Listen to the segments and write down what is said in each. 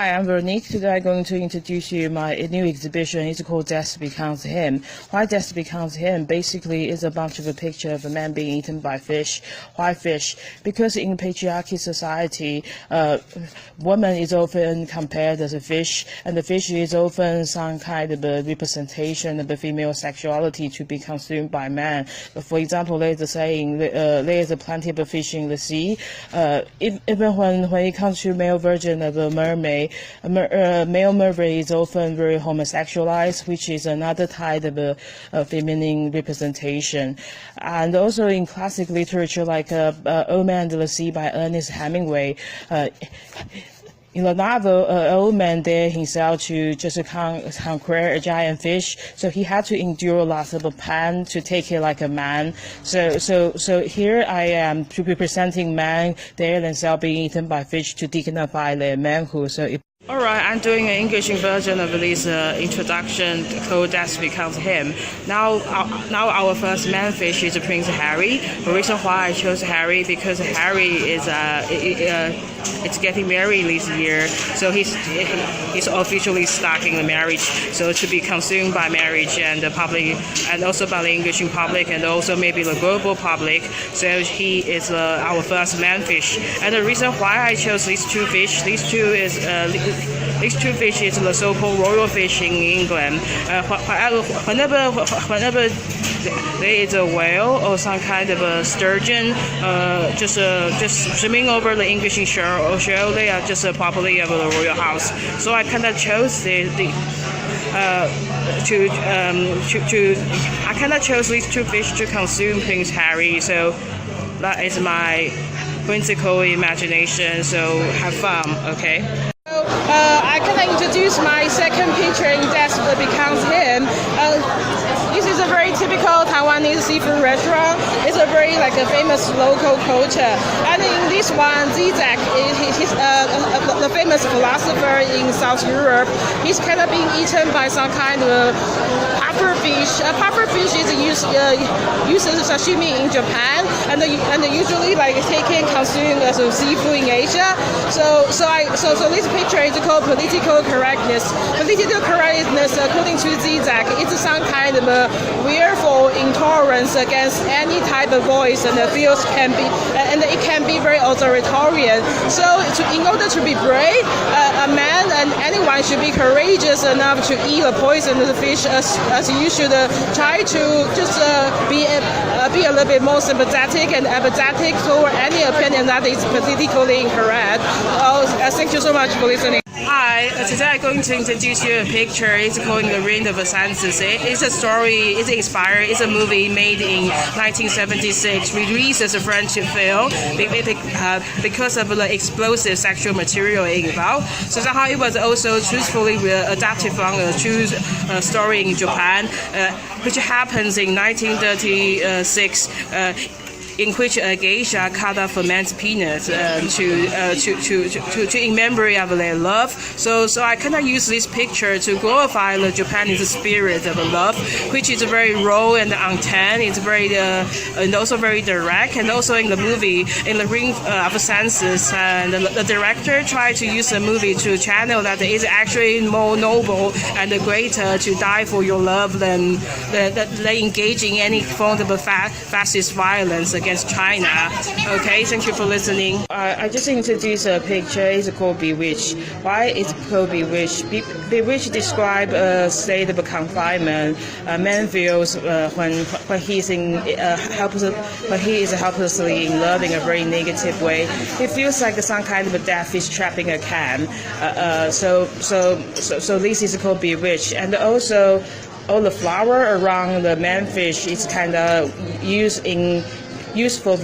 Hi, I'm Veronique. Today I'm going to introduce you my new exhibition. It's called Death Becomes Him. Why Death Becomes Him? Basically, it's a bunch of a picture of a man being eaten by fish. Why fish? Because in patriarchy society, woman is often compared as a fish, and the fish is often some kind of a representation of the female sexuality to be consumed by man. For example, there's a saying, there's plenty of fish in the sea. Even when it comes to male version of a mermaid, male mermaid is often very homosexualized, which is another type of a feminine representation. And also in classic literature, like Old Man and the Sea by Ernest Hemingway, in the novel, old man dared himself to just conquer a giant fish, so he had to endure lots of pain to take it like a man. So here I am to be presenting man dared themselves being eaten by fish to dignify their manhood. Alright, I'm doing an English version of this introduction called Death Becomes Him. Now our first man fish is Prince Harry. The reason why I chose Harry, because Harry is it's getting married this year, so he's officially starting the marriage. So to be consumed by marriage and the public, and also by the English public, and also maybe the global public. So he is our first man fish. And the reason why I chose these two fish, these two fish is the so-called royal fish in England. Whenever there is a whale or some kind of a sturgeon just swimming over the English shore, they are just a property of the royal house. So I kind of chose these two fish to consume Prince Harry. So that is my whimsical imagination. So have fun, okay? I can introduce my second picture in Death Becomes Him. This is a very typical Taiwanese seafood restaurant. It's a very a famous local culture. And in this one, Zizek, he's the famous philosopher in South Europe. He's kind of being eaten by some kind of puffer fish. Puffer fish is used as sashimi in Japan, and usually taken consumed as a seafood in Asia. So this picture is called political correctness. Political correctness, according to Zizek, it's some kind of a willful intolerance against any type of voice, and it can be very authoritarian. So in order to be brave, a man and anyone should be courageous enough to eat a poisonous fish, as you should try to just be a little bit more sympathetic and empathetic toward any opinion that is politically incorrect. Thank you so much for listening. Hi, today I'm going to introduce you a picture. It's called The Ring of the Senses. It's a story, it's a movie made in 1976, released as a French film because of the explosive sexual material involved. So somehow it was also truthfully adapted from a true story in Japan, which happens in 1936. In which a geisha cut off a man's penis to in memory of their love. So I kind of use this picture to glorify the Japanese spirit of love, which is very raw and untamed. It's very and also very direct. And also in the movie, in the Ring of Senses, and the director tried to use the movie to channel that it is actually more noble and greater to die for your love than engaging any form of fascist violence against China. Okay, thank you for listening. I just introduced a picture. It's called Bewitched. Why it's called Bewitched? Bewitched describe a state of confinement a man feels when he is helplessly in love in a very negative way. It feels like some kind of a dead fish trapped in a can. So this is called Bewitched. And also all the flower around the manfish is kind of used for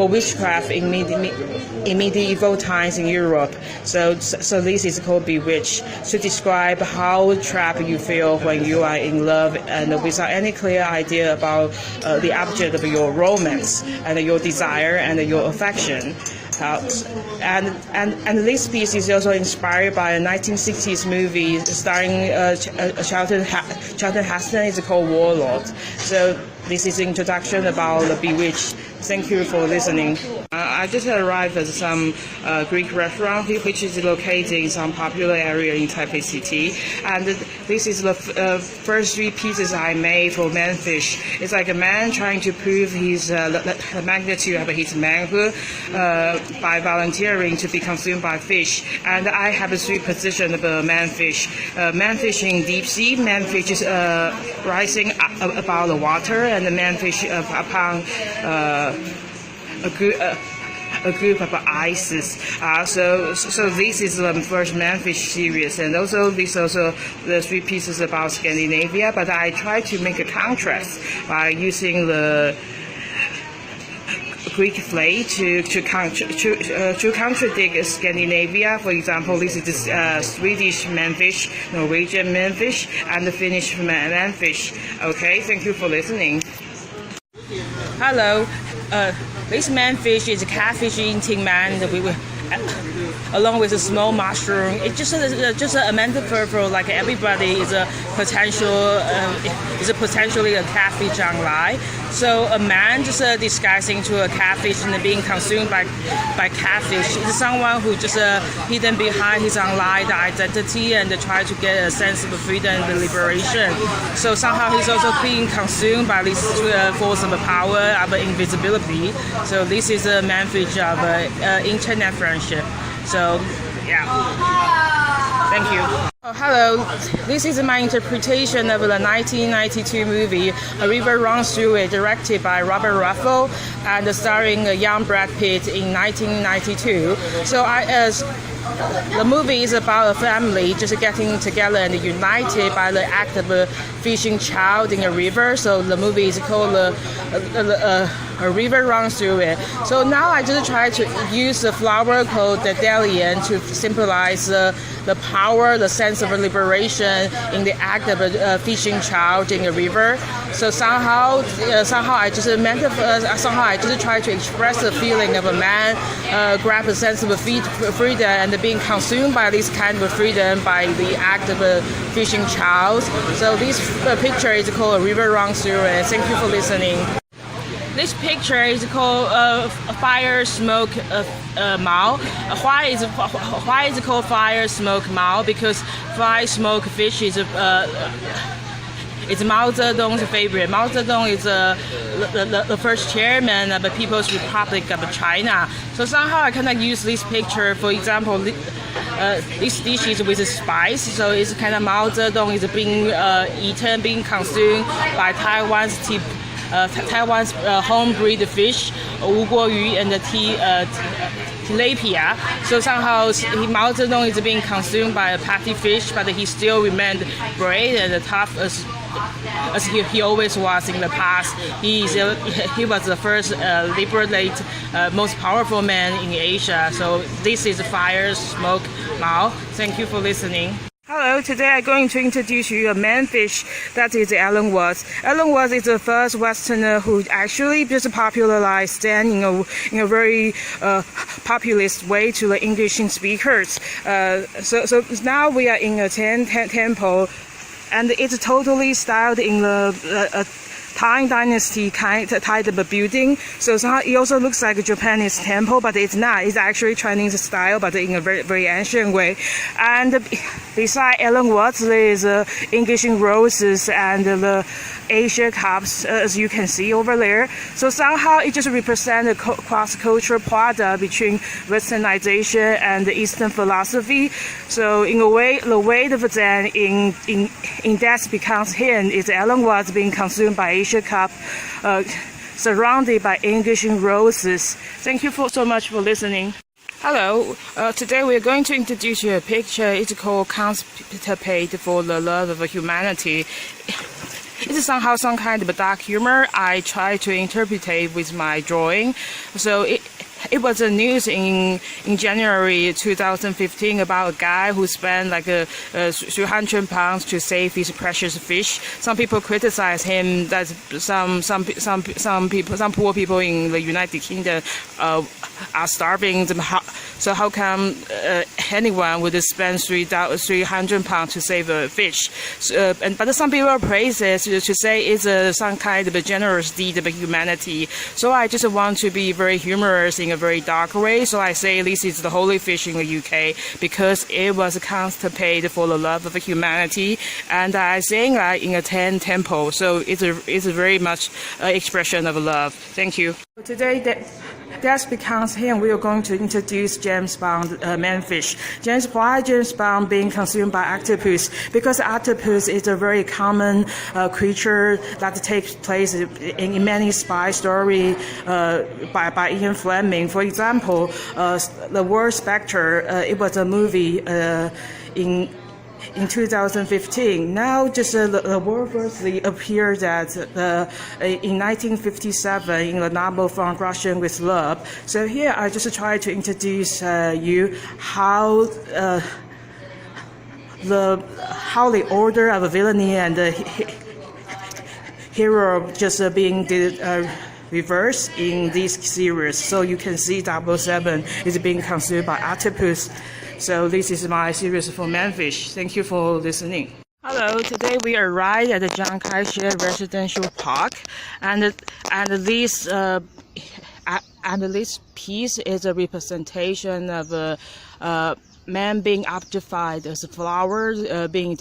witchcraft in medieval times in Europe. So this is called Bewitched, to describe how trapped you feel when you are in love and without any clear idea about the object of your romance and your desire and your affection. And this piece is also inspired by a 1960s movie starring Charlton Heston. It's called Warlord. So this is introduction about the Bewitched. Thank you for listening. I just arrived at some Greek restaurant which is located in some popular area in Taipei City, and this is the first 3 pieces I made for manfish. It's like a man trying to prove his the magnitude of his manhood by volunteering to be consumed by fish. And I have 3 positions of manfish. Manfish in deep sea, manfish is rising above the water, and the manfish upon a group of ices. So this is the first manfish series, and also this also the 3 pieces about Scandinavia. But I try to make a contrast by using the Greek flag to contradict Scandinavia. For example, this is Swedish manfish, Norwegian manfish, and the Finnish manfish. Okay, thank you for listening. Hello. This manfish is a catfish eating man that we along with a small mushroom. It's just a metaphor for like everybody is a potentially a catfish online. So a man just disguising to a catfish and being consumed by catfish is someone who just hidden behind his online identity and try to get a sense of freedom and liberation. So somehow he's also being consumed by this force of power of invisibility. So this is a manfish of internet friendship. So yeah, thank you. Oh, hello, this is my interpretation of the 1992 movie A River Runs Through It, directed by Robert Ruffalo and starring young Brad Pitt in 1992. So the movie is about a family just getting together and united by the act of a fishing child in a river. So the movie is called A River Runs Through It. So now I just try to use the flower called the Delian to symbolize the power, the sense of liberation in the act of a fishing child in a river. So somehow I just try to express the feeling of a man grab a sense of freedom and being consumed by this kind of freedom by the act of a fishing child. So this picture is called A River Runs Through It. Thank you for listening. This picture is called Fire Smoke Mao. Why is it called Fire Smoke Mao? Because fire smoke fish is it's Mao Zedong's favorite. Mao Zedong is the first chairman of the People's Republic of China. So somehow I kind of use this picture. For example, this dish is with spice. So it's kind of Mao Zedong is being eaten, being consumed by Taiwan's home-breed fish, Wuguoyu and the tilapia. So somehow Mao Zedong is being consumed by a patty fish, but he still remained brave and tough as he always was in the past. He was the first liberate, most powerful man in Asia. So this is Fire Smoke Mao. Thank you for listening. Hello, today I'm going to introduce you a manfish that is Alan Watts. Alan Watts is the first Westerner who actually just popularized Zen in a very populist way to the English speakers. So now we are in a Zen temple, and it's totally styled in the Tang Dynasty type of a building. So it also looks like a Japanese temple, but it's not. It's actually Chinese style, but in a very, very ancient way. And beside Alan Watts, there is English roses and the Asia cups, as you can see over there. So somehow it just represents a cross-cultural product between Westernization and Eastern philosophy. So in a way, the weight of Zen in Death Becomes Him is Alan Watts being consumed by Asia cup, surrounded by English roses. Thank you so much for listening. Hello, today we're going to introduce you a picture. It's called Contemplate for the Love of Humanity. It's somehow some kind of dark humor I try to interpret with my drawing. So it was a news in January 2015 about a guy who spent like 300 pounds to save his precious fish. Some people criticize him that some poor people in the United Kingdom are starving. So how come anyone would spend £300 to save a fish? But some people praise it to say it's some kind of a generous deed of humanity. So I just want to be very humorous in a very dark way. So I say this is the holy fish in the UK because it was constipated for the love of humanity, and I sing in a 10 tempo. So it's a very much expression of love. Thank you. Today, Death Becomes Him, we are going to introduce James Bond manfish. Why James Bond being consumed by octopus? Because octopus is a very common creature that takes place in many spy stories by Ian Fleming. For example, The Word Spectre, it was a movie in 2015. Now, just the word firstly appeared that in 1957 in the novel From Russian with Love. So here I just try to introduce you how the order of villainy and the hero just being reversed in this series. So you can see 007 is being consumed by octopus. So this is my series for manfish. Thank you for listening. Hello, today we arrived at the Chiang Kai-shek Residential Park, and this piece is a representation of a man being objectified as a flower, being a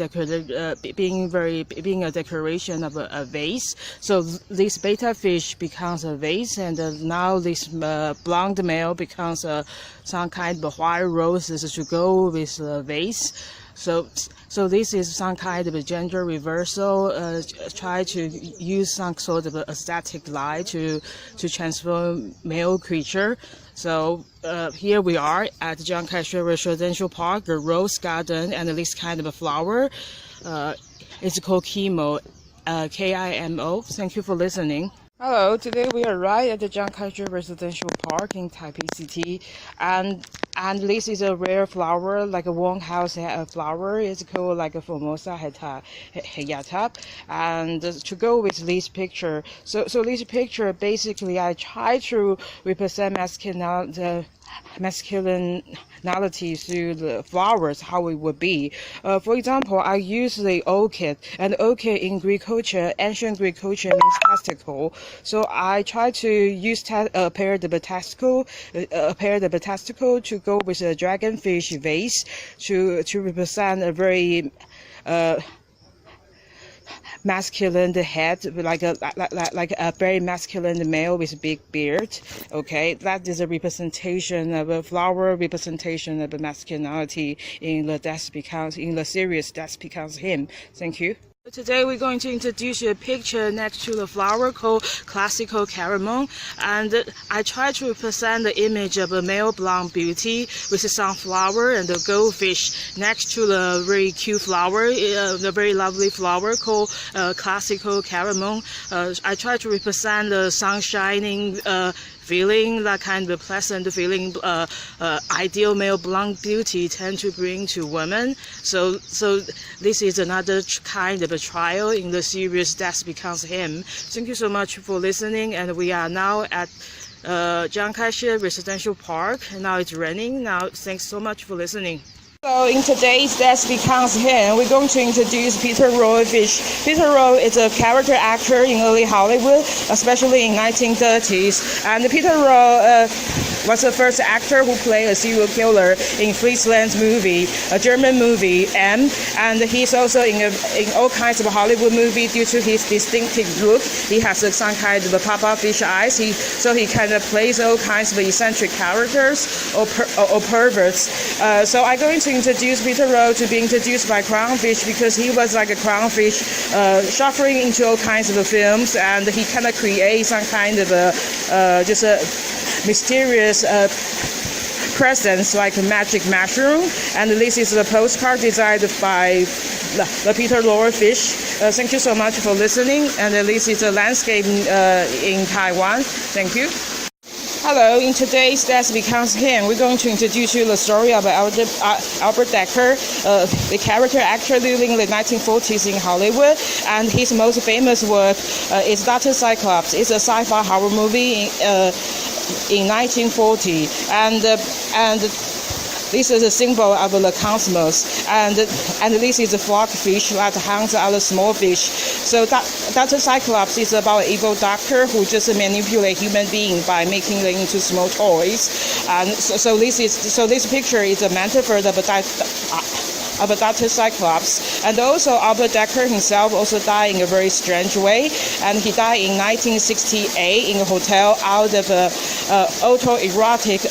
decoration of a vase. So this beta fish becomes a vase, and now this blonde male becomes some kind of white roses to go with the vase. So this is some kind of a gender reversal. Try to use some sort of aesthetic light to transform male creature. So here we are at the Chiang Kai-shek Residential Park, the rose garden, and this kind of a flower. It's called Kimo, K-I-M-O. Thank you for listening. Hello, today we arrived at the Chiang Kai-shek Residential Park in Taipei City, and this is a rare flower, like a Wong House flower. It's called like a Formosa hayata. And to go with this picture, so this picture basically I try to represent masculinity through the flowers, how it would be. For example, I use the orchid, and orchid in Greek culture, ancient Greek culture means testicle. So I try to use a pair of the testicle to go with a dragonfish vase to represent a very masculine head, like a very masculine male with a big beard. Okay, that is a representation of a flower, representation of a masculinity in the series Death Becomes Him. Thank you. Today we're going to introduce you a picture next to the flower called Classical Caramel, and I try to represent the image of a male blonde beauty with a sunflower and a goldfish next to the very cute flower, the very lovely flower called Classical Caramel. I try to represent the sun shining feeling, that kind of pleasant feeling, ideal male blonde beauty tend to bring to women. So this is another kind of a trial in the series Death Becomes Him. Thank you so much for listening, and we are now at Chiang Kai-shek Residential Park. Now it's raining. Now thanks so much for listening. So in today's Death Becomes Him, we're going to introduce Peter Roy Fish. Peter Roy is a character actor in early Hollywood, especially in 1930s. And Peter Roy was the first actor who played a serial killer in Friesland's movie, a German movie, M. And he's also in all kinds of Hollywood movies due to his distinctive look. He has some kind of pop-up fish eyes. So he kind of plays all kinds of eccentric characters or perverts. So I'm going to introduce Peter Rowe to be introduced by clownfish because he was like a clownfish shuffling into all kinds of films, and he kind of creates some kind of just a mysterious presence like a magic mushroom. And this is a postcard designed by the Peter Rowe Fish. Thank you so much for listening, and this is a landscape in Taiwan. Thank you. Hello, in today's Death Becomes Him, we're going to introduce you the story of Albert Decker, the character actor living in the 1940s in Hollywood, and his most famous work is Dr. Cyclops. It's a sci-fi horror movie in 1940, and this is a symbol of the cosmos, and this is a flock fish that hangs out a small fish. So that Cyclops is about an evil doctor who just manipulate human being by making them into small toys. And so this picture is a metaphor of Dr. Cyclops. And also Albert Dekker himself also died in a very strange way, and he died in 1968 in a hotel out of autoerotic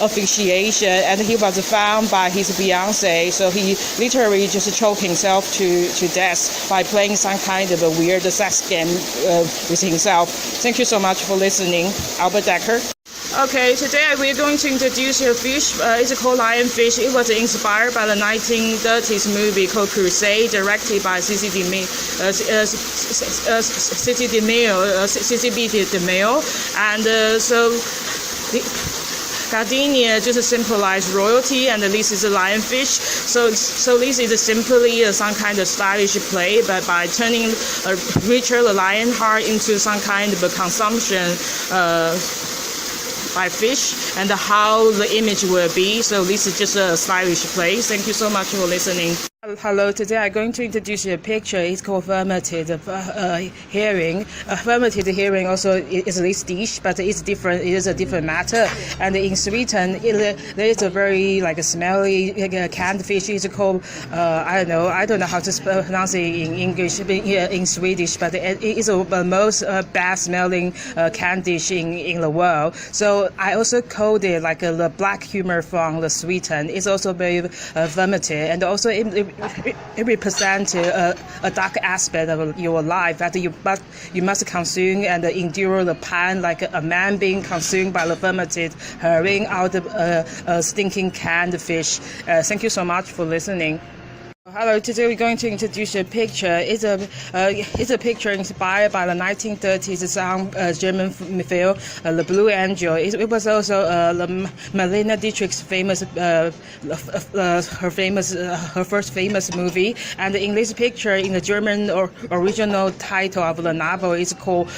asphyxiation, and he was found by his fiancée, so he literally just choked himself to death by playing some kind of a weird sex game with himself. Thank you so much for listening, Albert Dekker. Okay, today we're going to introduce a fish. It's called lionfish. It was inspired by the 1930s movie called Crusade, directed by CCB DeMille, and Gardenia just symbolize royalty, and this is a lionfish. So this is simply some kind of stylish play, but by turning Richard the Lionheart into some kind of a consumption by fish, and how the image will be. So this is just a stylish play. Thank you so much for listening. Hello, today I'm going to introduce you a picture. It's called affirmative hearing. Affirmative hearing also is this dish, but it's different. It is a different matter. And in Sweden, there is a very smelly canned fish. It's called I don't know how to pronounce it in English, in Swedish, but it is the most bad smelling canned dish in the world. So I also called it the black humor from the Sweden. It's also very affirmative, and also it represents a dark aspect of your life that you must consume and endure the pain, like a man being consumed by the affirmative herring out of a stinking canned fish. Thank you so much for listening. Hello, today we're going to introduce a picture. It's a picture inspired by the 1930s German film, The Blue Angel. It was also Marlene Dietrich's her first famous movie. And in this picture, in the German original title of the novel, is called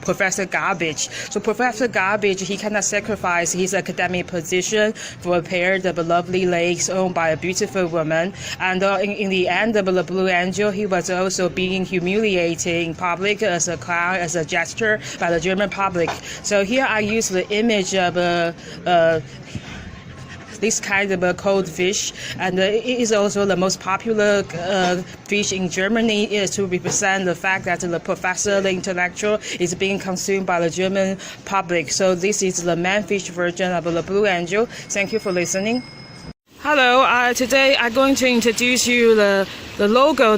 Professor Garbage. So Professor Garbage, he cannot sacrifice his academic position for a pair of lovely legs owned by a beautiful woman. And in the end of The Blue Angel, he was also being humiliated in public as a clown, as a gesture by the German public. So here I use the image of this kind of a cold fish, and it is also the most popular fish in Germany, is to represent the fact that the professor, the intellectual, is being consumed by the German public. So this is the man-fish version of the Blue Angel. Thank you for listening. Hello, today I'm going to introduce you the logo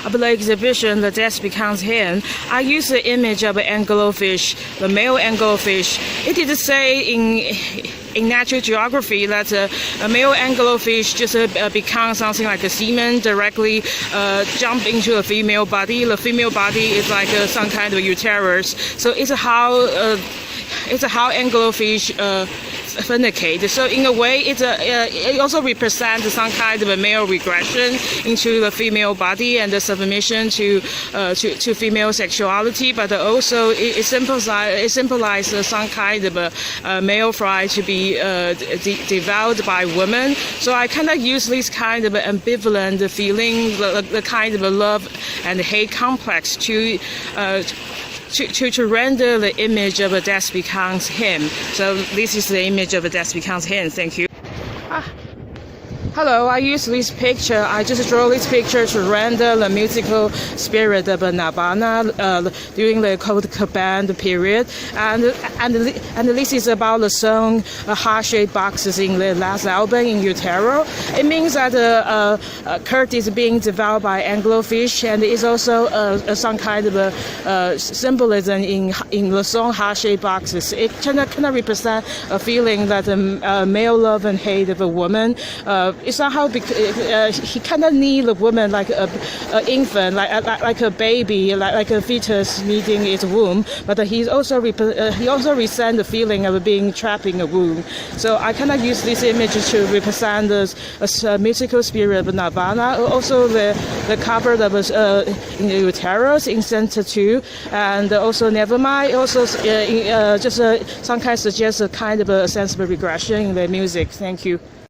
of the exhibition, The Death Becomes Him. I use the image of an anglerfish, the male anglerfish. It is say in natural geography that a male anglerfish just becomes something like a semen, directly jump into a female body. The female body is like some kind of uterus. So it's how anglerfish fornicate. So in a way, it also represents some kind of a male regression into the female body and the submission to female sexuality, but also it symbolizes some kind of a male fry to be devoured by women. So I kind of use this kind of ambivalent feeling, the kind of a love and hate complex to render the image of a Death Becomes Him. So this is the image of a Death Becomes Him. Thank you. Hello, I use this picture. I just draw this picture to render the musical spirit of Nirvana during the Cold Cabana period, and this is about the song "Heart-Shaped Boxes" in the last album, In Utero. It means that Kurt is being devoured by anglerfish, and it's also some kind of a symbolism in the song "Heart-Shaped Boxes." It kind of represent a feeling that male love and hate of a woman it's somehow he kind of need the woman like a infant, like a baby, like a fetus needing its womb. But he also resent the feeling of being trapped in a womb. So I kind of use this image to represent the mystical spirit of Nirvana. Also the cover that was in the Uterus in Center 2, and also Nevermind. Also just some kind of suggests a kind of a sense of regression in the music. Thank you.